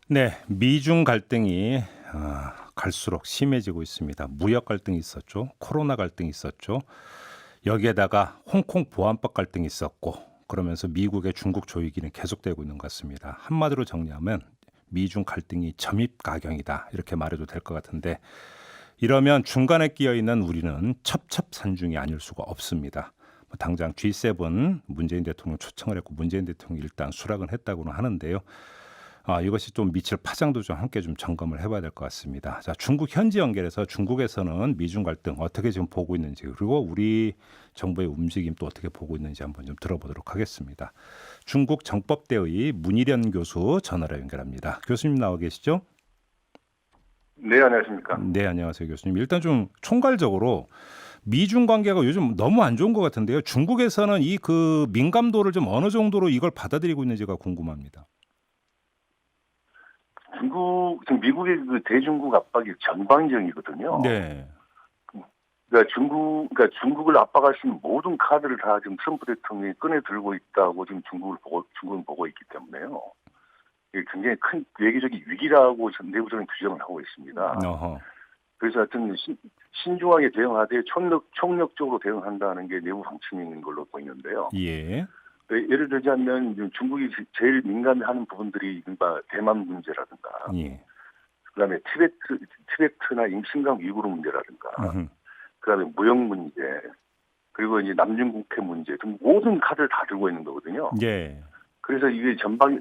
네, 미중 갈등이 갈수록 심해지고 있습니다. 무역 갈등이 있었죠. 코로나 갈등이 있었죠. 여기에다가 홍콩 보안법 갈등이 있었고 그러면서 미국의 중국 조이기는 계속되고 있는 것 같습니다. 한마디로 정리하면 미중 갈등이 점입가경이다 이렇게 말해도 될 것 같은데 이러면 중간에 끼어 있는 우리는 첩첩산중이 아닐 수가 없습니다. 당장 G7 문재인 대통령 초청을 했고 문재인 대통령이 일단 수락은 했다고는 하는데요. 이것이 좀 미칠 파장도 좀 함께 좀 점검을 해봐야 될 것 같습니다. 자, 중국 현지 연결해서 중국에서는 미중 갈등 어떻게 지금 보고 있는지 그리고 우리 정부의 움직임 또 어떻게 보고 있는지 한번 좀 들어보도록 하겠습니다. 중국 정법대의 문희련 교수 전화로 연결합니다. 교수님 나와 계시죠? 네, 안녕하십니까. 네, 안녕하세요, 교수님. 일단 좀 총괄적으로 미중 관계가 요즘 너무 안 좋은 것 같은데요. 중국에서는 이 그 민감도를 좀 어느 정도로 이걸 받아들이고 있는지가 궁금합니다. 지금 미국의 그 대중국 압박이 전방위적이거든요. 네. 그러니까 중국을 압박할 수 있는 모든 카드를 다 지금 트럼프 대통령이 꺼내 들고 있다고 지금 중국은 보고 있기 때문에요. 이게 굉장히 큰 외교적인 위기라고 내부적인 규정을 하고 있습니다. 어허. 그래서 하여튼 신중하게 대응하되 총력적으로 대응한다는 게 내부 방침인 걸로 보이는데요. 예. 예를 들자면 중국이 제일 민감해하는 부분들이 이른바 대만 문제라든가, 예. 그다음에 티베트나 임신강 위구르 문제라든가, 음흠. 그다음에 무역 문제, 그리고 이제 남중국해 문제 등 모든 카드를 다 들고 있는 거거든요. 예. 그래서 이게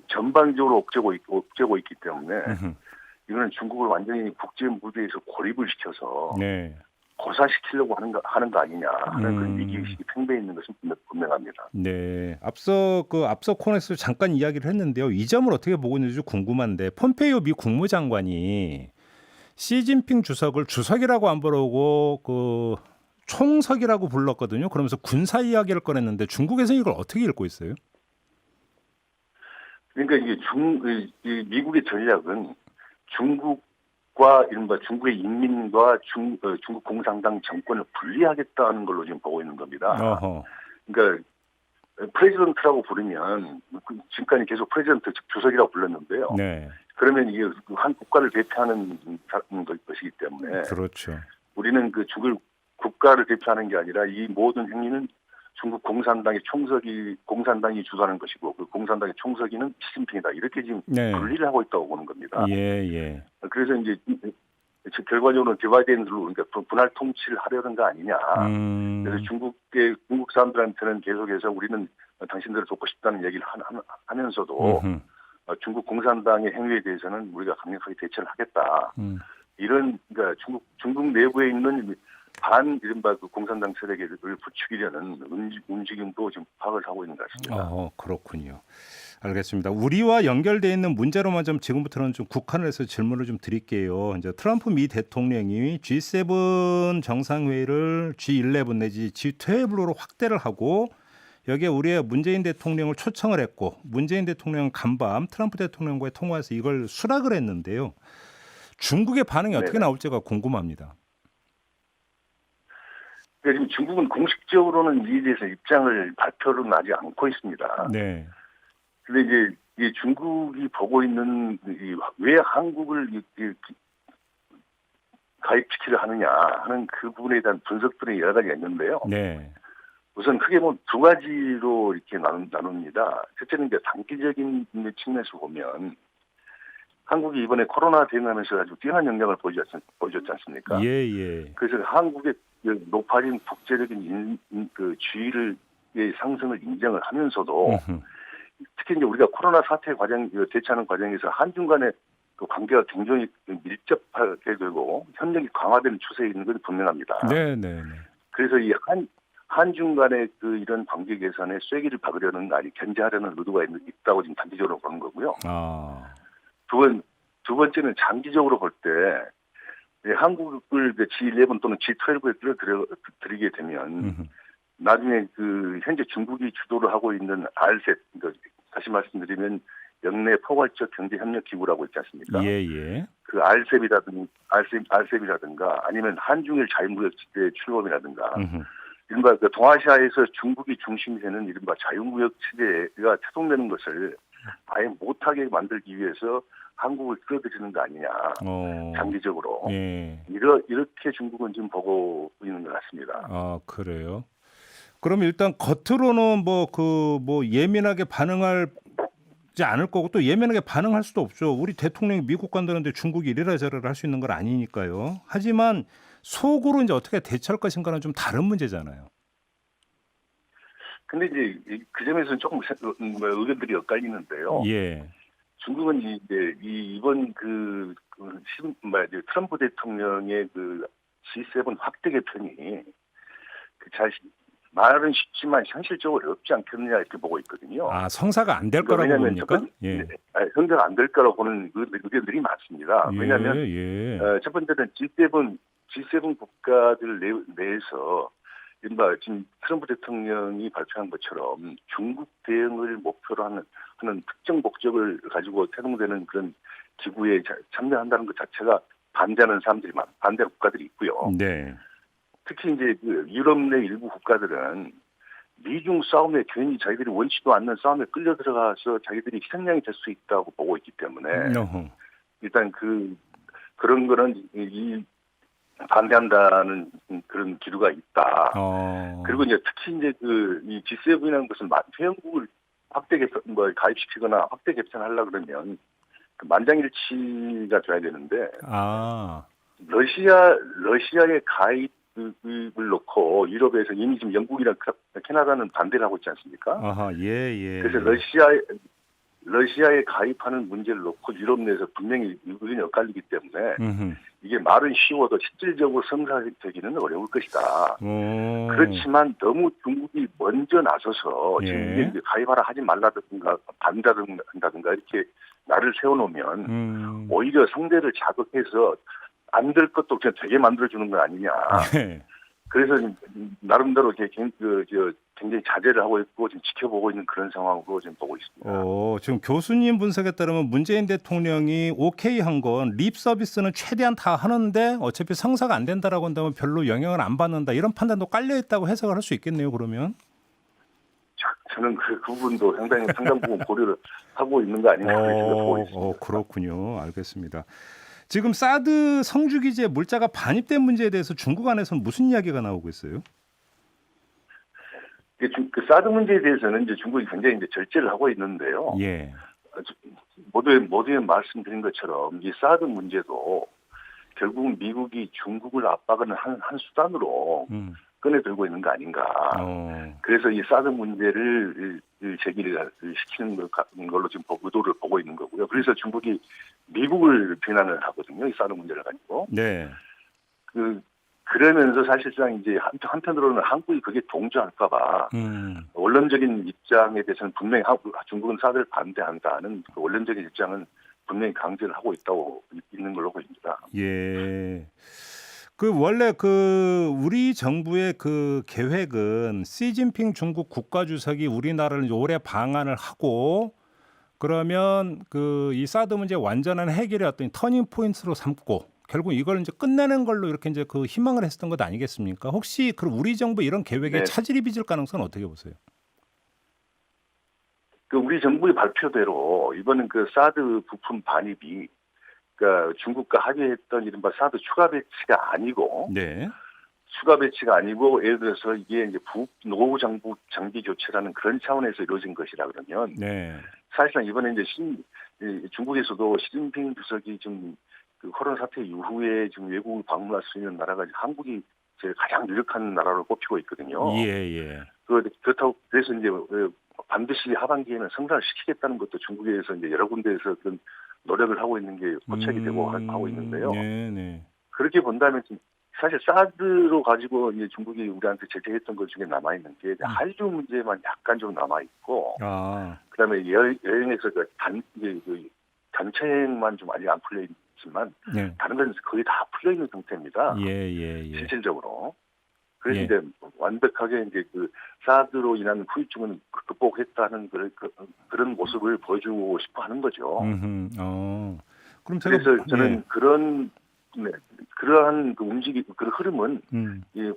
전방적으로 옥죄고 있기 때문에 음흠. 이거는 중국을 완전히 국제 무대에서 고립을 시켜서 네. 고사시키려고 하는 거 아니냐 하는 그런 음. 위기의식이 팽배해 있는 것은 분명합니다. 네. 앞서 코너에서 잠깐 이야기를 했는데요. 이 점을 어떻게 보고 있는지 궁금한데 폼페이오 미 국무장관이 시진핑 주석을 주석이라고 안 부르고 그 총석이라고 불렀거든요. 그러면서 군사 이야기를 꺼냈는데 중국에서는 이걸 어떻게 읽고 있어요? 그러니까 이게 이 미국의 전략은 중국과 이른바 중국의 인민과 중국 공산당 정권을 분리하겠다는 걸로 지금 보고 있는 겁니다. 어허. 그러니까 프레지던트라고 부르면 지금까지 계속 프레지던트 즉 주석이라고 불렀는데요. 네. 그러면 이게 한 국가를 대표하는 것이기 때문에 그렇죠. 우리는 그 중국 국가를 대표하는 게 아니라 이 모든 행위는 중국 공산당이 주도하는 것이고 그 공산당의 총서기는 시진핑이다. 이렇게 지금 네. 분리를 하고 있다고 보는 겁니다. 예, 예. 그래서 이제 결과적으로는 디바이드 앤 룰, 그러니까 분할 통치를 하려는 거 아니냐. 그래서 음. 중국 사람들한테는 계속해서 우리는 당신들을 돕고 싶다는 얘기를 하면서도 음흠. 중국 공산당의 행위에 대해서는 우리가 강력하게 대처를 하겠다. 음. 이런 그러니까 중국 내부에 있는 이른바 그 공산당 세력을 부추기려는 움직임도 지금 파악을 하고 있는 것 같습니다. 그렇군요. 알겠습니다. 우리와 연결돼 있는 문제로만 좀 지금부터는 좀 국한을 해서 질문을 좀 드릴게요. 이제 트럼프 미 대통령이 G7 정상회의를 G11 내지 G12로 확대를 하고 여기에 우리의 문재인 대통령을 초청을 했고 문재인 대통령은 간밤 트럼프 대통령과의 통화에서 이걸 수락을 했는데요. 중국의 반응이 어떻게 네네. 나올지가 궁금합니다. 지금 중국은 공식적으로는 이에 대해서 입장을 발표를 하지 않고 있습니다. 네. 근데 이제 이 중국이 보고 있는 왜 한국을 가입시키려 하느냐 하는 그 부분에 대한 분석들이 여러 가지가 있는데요. 네. 우선 크게 보면 두 가지로 이렇게 나눕니다. 첫째는 이제 단기적인 측면에서 보면 한국이 이번에 코로나 대응하면서 아주 뛰어난 역량을 보여줬지 않습니까? 예, 예. 그래서 한국의 높아진 국제적인 그 지위를 상승을 인정을 하면서도 음흠. 특히 이제 우리가 코로나 사태 대처하는 과정에서 한중 간의 그 관계가 굉장히 밀접하게 되고 협력이 강화되는 추세에 있는 것이 분명합니다. 네, 네, 네. 그래서 이 한중 간의 그 이런 관계 개선에 쐐기를 박으려는 견제하려는 의도가 있다고 지금 단기적으로 보는 거고요. 아. 두 번째는 장기적으로 볼 때 한국을 G11 또는 G12에 끌어들이게 되면 음흠. 나중에 그 현재 중국이 주도를 하고 있는 RCEP, 그러니까 다시 말씀드리면 영내 포괄적 경제 협력 기구라고 있지 않습니까? 예, 예. 그 RCEP이라든가 아니면 한중일 자유무역지대 출범이라든가 음흠. 이른바 그 동아시아에서 중국이 중심이 되는 이른바 자유무역 체제가 태동되는 것을 아예 못하게 만들기 위해서 한국을 끌어들이는 거 아니냐. 장기적으로. 예. 이렇게 중국은 지금 보고 있는 것 같습니다. 아, 그래요. 그럼 일단 겉으로는 예민하게 반응하지 않을 거고 또 예민하게 반응할 수도 없죠. 우리 대통령이 미국 간다는데 중국이 이래라 저래라 할 수 있는 건 아니니까요. 하지만 속으로 이제 어떻게 대처할 것인가는 좀 다른 문제잖아요. 근데 이제 그 점에서는 조금 의견들이 엇갈리는데요. 예. 중국은 이제 이번 트럼프 대통령의 그 G7 확대 개편이 말은 쉽지만 현실적으로 어렵지 않겠느냐 이렇게 보고 있거든요. 아, 성사가 안 될 그러니까 거라고 왜냐하면 봅니까? 예. 성사가 안 될 거라고 보는 의견들이 많습니다. 왜냐하면 예. 첫 번째는 G7 국가들 내에서 이른바 지금 트럼프 대통령이 발표한 것처럼 중국 대응을 목표로 하는 특정 목적을 가지고 태동되는 그런 기구에 참여한다는 것 자체가 반대하는 반대 국가들이 있고요. 네. 특히 이제 그 유럽 내 일부 국가들은 미중 싸움에 괜히 자기들이 원치도 않는 싸움에 끌려 들어가서 자기들이 희생양이 될 수 있다고 보고 있기 때문에 일단 그런 거는 반대한다는 그런 기류가 있다. 그리고 이제 특히 이제 이 G7이라는 것은 회원국을 확대 개편, 가입시키거나 확대 개편하려 그러면 만장일치가 돼야 되는데, 러시아의 가입을 놓고 유럽에서 이미 지금 영국이랑 캐나다는 반대를 하고 있지 않습니까? 그래서 러시아에 가입하는 문제를 놓고 유럽 내에서 분명히 의견이 엇갈리기 때문에 이게 말은 쉬워도 실질적으로 성사되기는 어려울 것이다. 그렇지만 너무 중국이 먼저 나서서 지금 이게 가입하라 하지 말라든가 반대한다든가 이렇게 날을 세워놓으면 오히려 상대를 자극해서 안 될 것도 그냥 되게 만들어주는 거 아니냐. 그래서 나름대로 굉장히 자제를 하고 있고 지금 지켜보고 있는 그런 상황으로 지금 보고 있습니다. 지금 교수님 분석에 따르면 문재인 대통령이 오케이 한 건 립 서비스는 최대한 다 하는데 어차피 성사가 안 된다라고 한다면 별로 영향을 안 받는다 이런 판단도 깔려 있다고 해석을 할 수 있겠네요. 그러면 저는 그 부분도 상당 부분 고려를 하고 있는 거 아닌가 생각하고 있습니다. 그렇군요. 알겠습니다. 지금 사드 성주기지에 물자가 반입된 문제에 대해서 중국 안에서는 무슨 이야기가 나오고 있어요? 그 사드 문제에 대해서는 이제 중국이 굉장히 이제 절제를 하고 있는데요. 예. 모두에 말씀드린 것처럼 이 사드 문제도 결국 미국이 중국을 압박하는 한 수단으로 꺼내들고 있는 거 아닌가. 그래서 이 사드 문제를 제기를 시키는 걸로 지금 의도를 보고 있는 거고요. 그래서 중국이 미국을 비난을 하거든요. 이 사드 문제를 가지고. 네. 그러면서 사실상 이제 한편으로는 한국이 그게 동조할까봐 원론적인 입장에 대해서는 분명히 중국은 사드를 반대한다는 그 원론적인 입장은 분명히 강조를 하고 있는 걸로 보입니다. 예. 원래 우리 정부의 계획은 시진핑 중국 국가주석이 우리나라를 올해 방한을 하고 그러면 이 사드 문제 완전한 해결의 어떤 터닝 포인트로 삼고 결국 이걸 이제 끝내는 걸로 이렇게 이제 희망을 했었던 것 아니겠습니까? 혹시 우리 정부 이런 계획에 차질이 빚을 가능성은 어떻게 보세요? 우리 정부의 발표대로 이번엔 사드 부품 반입이 중국과 합의했던 이른바 사드 추가 배치가 아니고, 추가 배치가 아니고 예를 들어서 이게 이제 노후 장비 교체라는 그런 차원에서 이루어진 것이라 그러면, 사실상 이번에 이제 중국에서도 시진핑 주석이 지금 코로나 사태 이후에 지금 외국을 방문할 수 있는 나라가 한국이 제일 가장 유력한 나라로 꼽히고 있거든요. 그렇다고 그래서 이제 반드시 하반기에는 성사를 시키겠다는 것도 중국에서 이제 여러 군데에서 그런 노력을 하고 있는 게 포착이 되고 하고 있는데요. 그렇게 본다면 사실 사드로 가지고 이제 중국이 우리한테 제재했던 것 중에 남아 있는 게 한류 문제만 약간 좀 남아 있고, 그다음에 여행에서 단체 여행만 좀 아직 안 풀려 있지만 다른 건 거의 다 풀려 있는 상태입니다. 실질적으로. 그래서 이제 완벽하게 이제 사드로 인한 후유증은 극복했다는 그런 모습을 보여주고 싶어 하는 거죠. 그럼 그래서 저는 그러한 그런 흐름은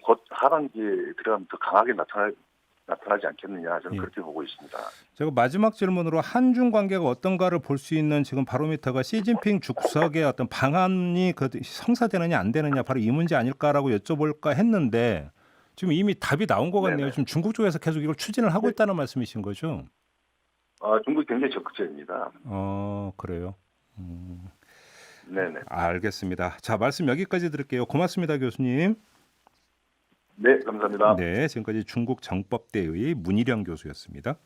곧 하반기에 들어가면 더 강하게 나타날 나타나지 않겠느냐 저는 예. 그렇게 보고 있습니다. 제가 마지막 질문으로 한중 관계가 어떤가를 볼 수 있는 지금 바로미터가 시진핑 주석의 어떤 방안이 성사되느냐 안 되느냐 바로 이 문제 아닐까라고 여쭤볼까 했는데 지금 이미 답이 나온 것 같네요. 네네. 지금 중국 쪽에서 계속 이걸 추진을 하고 네. 있다는 말씀이신 거죠? 중국이 굉장히 적극적입니다. 그래요. 네네. 알겠습니다. 자, 말씀 여기까지 드릴게요. 고맙습니다, 교수님. 네, 감사합니다. 네, 지금까지 중국 정법대의 문희령 교수였습니다.